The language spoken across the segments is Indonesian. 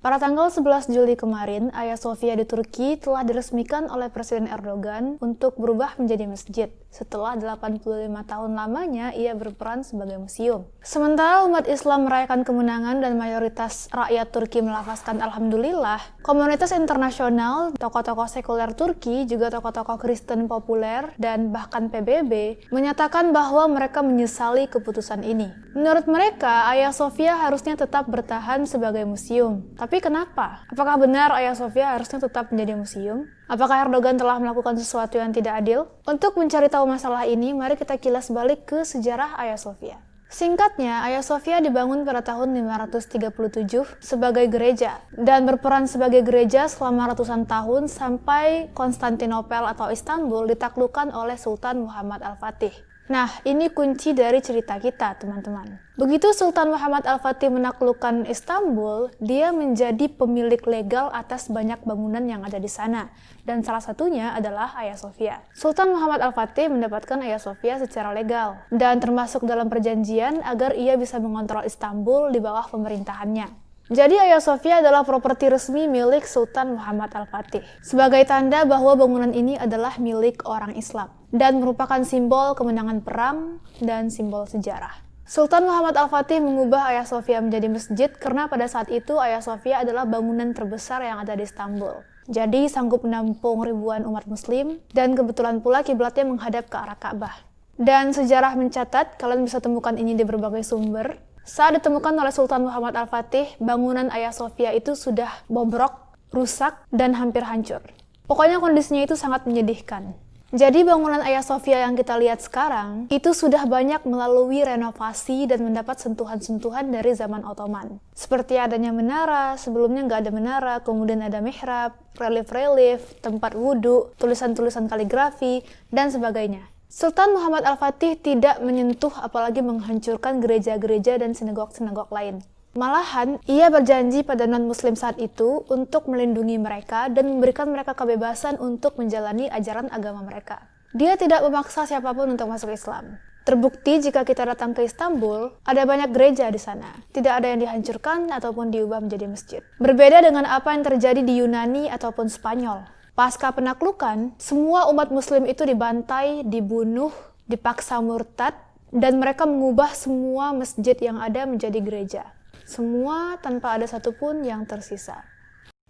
Pada tanggal 11 Juli kemarin, Hagia Sophia di Turki telah diresmikan oleh Presiden Erdogan untuk berubah menjadi masjid. Setelah 85 tahun lamanya, ia berperan sebagai museum. Sementara umat Islam merayakan kemenangan dan mayoritas rakyat Turki melafazkan Alhamdulillah, komunitas internasional, tokoh-tokoh sekuler Turki, juga tokoh-tokoh Kristen populer, dan bahkan PBB, menyatakan bahwa mereka menyesali keputusan ini. Menurut mereka, Hagia Sophia harusnya tetap bertahan sebagai museum. Tapi kenapa? Apakah benar Hagia Sophia harusnya tetap menjadi museum? Apakah Erdogan telah melakukan sesuatu yang tidak adil? Untuk mencari tahu masalah ini, mari kita kilas balik ke sejarah Hagia Sophia. Singkatnya, Hagia Sophia dibangun pada tahun 537 sebagai gereja dan berperan sebagai gereja selama ratusan tahun sampai Konstantinopel atau Istanbul ditaklukkan oleh Sultan Muhammad Al-Fatih. Nah, ini kunci dari cerita kita, teman-teman. Begitu Sultan Muhammad Al-Fatih menaklukkan Istanbul, dia menjadi pemilik legal atas banyak bangunan yang ada di sana. Dan salah satunya adalah Hagia Sophia. Sultan Muhammad Al-Fatih mendapatkan Hagia Sophia secara legal, dan termasuk dalam perjanjian agar ia bisa mengontrol Istanbul di bawah pemerintahannya. Jadi Hagia Sophia adalah properti resmi milik Sultan Muhammad Al-Fatih, sebagai tanda bahwa bangunan ini adalah milik orang Islam, dan merupakan simbol kemenangan perang dan simbol sejarah. Sultan Muhammad Al-Fatih mengubah Hagia Sophia menjadi masjid karena pada saat itu Hagia Sophia adalah bangunan terbesar yang ada di Istanbul. Jadi sanggup menampung ribuan umat muslim, dan kebetulan pula kiblatnya menghadap ke arah Ka'bah. Dan sejarah mencatat, kalian bisa temukan ini di berbagai sumber, saat ditemukan oleh Sultan Muhammad Al-Fatih, bangunan Hagia Sophia itu sudah bobrok, rusak, dan hampir hancur. Pokoknya kondisinya itu sangat menyedihkan. Jadi bangunan Hagia Sophia yang kita lihat sekarang, itu sudah banyak melalui renovasi dan mendapat sentuhan-sentuhan dari zaman Ottoman. Seperti adanya menara, sebelumnya nggak ada menara, kemudian ada mihrab, relief-relief, tempat wudhu, tulisan-tulisan kaligrafi, dan sebagainya. Sultan Muhammad Al-Fatih tidak menyentuh apalagi menghancurkan gereja-gereja dan sinagog-sinagog lain. Malahan, ia berjanji pada non-muslim saat itu untuk melindungi mereka dan memberikan mereka kebebasan untuk menjalani ajaran agama mereka. Dia tidak memaksa siapapun untuk masuk Islam. Terbukti jika kita datang ke Istanbul, ada banyak gereja di sana. Tidak ada yang dihancurkan ataupun diubah menjadi masjid. Berbeda dengan apa yang terjadi di Yunani ataupun Spanyol. Pasca penaklukan, semua umat muslim itu dibantai, dibunuh, dipaksa murtad, dan mereka mengubah semua masjid yang ada menjadi gereja. Semua tanpa ada satupun yang tersisa.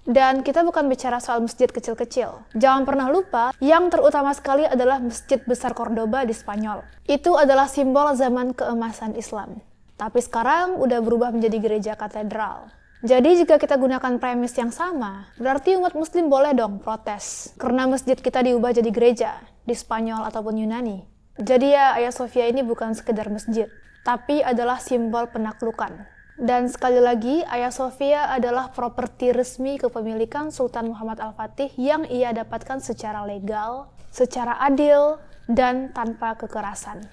Dan kita bukan bicara soal masjid kecil-kecil. Jangan pernah lupa, yang terutama sekali adalah Masjid Besar Cordoba di Spanyol. Itu adalah simbol zaman keemasan Islam. Tapi sekarang udah berubah menjadi gereja katedral. Jadi jika kita gunakan premis yang sama, berarti umat muslim boleh dong protes karena masjid kita diubah jadi gereja di Spanyol ataupun Yunani. Jadi ya, Hagia Sophia ini bukan sekedar masjid, tapi adalah simbol penaklukan. Dan sekali lagi, Hagia Sophia adalah properti resmi kepemilikan Sultan Muhammad Al-Fatih yang ia dapatkan secara legal, secara adil, dan tanpa kekerasan.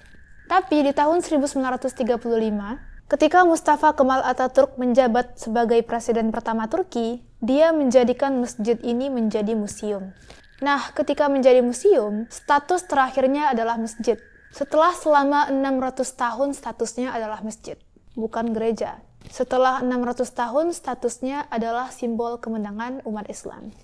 Tapi di tahun 1935, ketika Mustafa Kemal Atatürk menjabat sebagai presiden pertama Turki, dia menjadikan masjid ini menjadi museum. Nah, ketika menjadi museum, status terakhirnya adalah masjid. Setelah selama 600 tahun statusnya adalah masjid, bukan gereja. Setelah 600 tahun statusnya adalah simbol kemenangan umat Islam.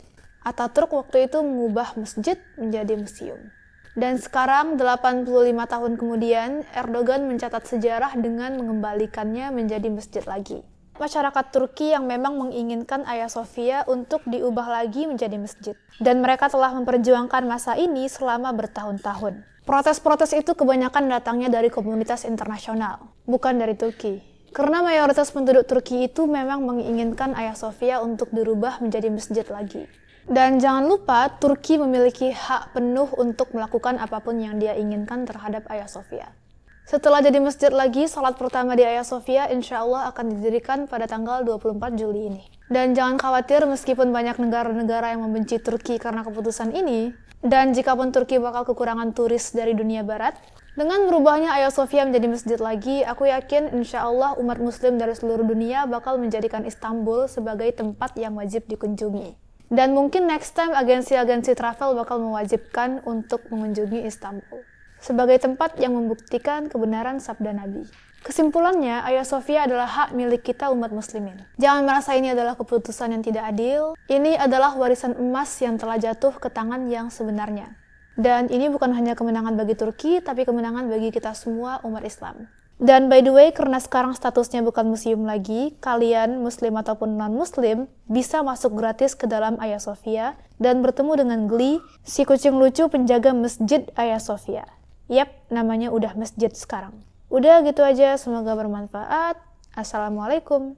Atatürk waktu itu mengubah masjid menjadi museum. Dan sekarang, 85 tahun kemudian, Erdogan mencatat sejarah dengan mengembalikannya menjadi masjid lagi. Masyarakat Turki yang memang menginginkan Hagia Sophia untuk diubah lagi menjadi masjid. Dan mereka telah memperjuangkan masa ini selama bertahun-tahun. Protes-protes itu kebanyakan datangnya dari komunitas internasional, bukan dari Turki. Karena mayoritas penduduk Turki itu memang menginginkan Hagia Sophia untuk dirubah menjadi masjid lagi. Dan jangan lupa, Turki memiliki hak penuh untuk melakukan apapun yang dia inginkan terhadap Hagia Sophia. Setelah jadi masjid lagi, salat pertama di Hagia Sophia insya Allah akan didirikan pada tanggal 24 Juli ini. Dan jangan khawatir meskipun banyak negara-negara yang membenci Turki karena keputusan ini, dan jikapun Turki bakal kekurangan turis dari dunia barat, dengan berubahnya Hagia Sophia menjadi masjid lagi, aku yakin insya Allah umat muslim dari seluruh dunia bakal menjadikan Istanbul sebagai tempat yang wajib dikunjungi. Dan mungkin next time agensi-agensi travel bakal mewajibkan untuk mengunjungi Istanbul sebagai tempat yang membuktikan kebenaran sabda Nabi. Kesimpulannya, Hagia Sophia adalah hak milik kita umat muslimin. Jangan merasa ini adalah keputusan yang tidak adil. Ini adalah warisan emas yang telah jatuh ke tangan yang sebenarnya. Dan ini bukan hanya kemenangan bagi Turki, tapi kemenangan bagi kita semua umat Islam. Dan by the way, karena sekarang statusnya bukan museum lagi, kalian, muslim ataupun non-muslim, bisa masuk gratis ke dalam Hagia Sophia dan bertemu dengan Gli, si kucing lucu penjaga Masjid Hagia Sophia. Yap, namanya udah masjid sekarang. Udah gitu aja, semoga bermanfaat. Assalamualaikum.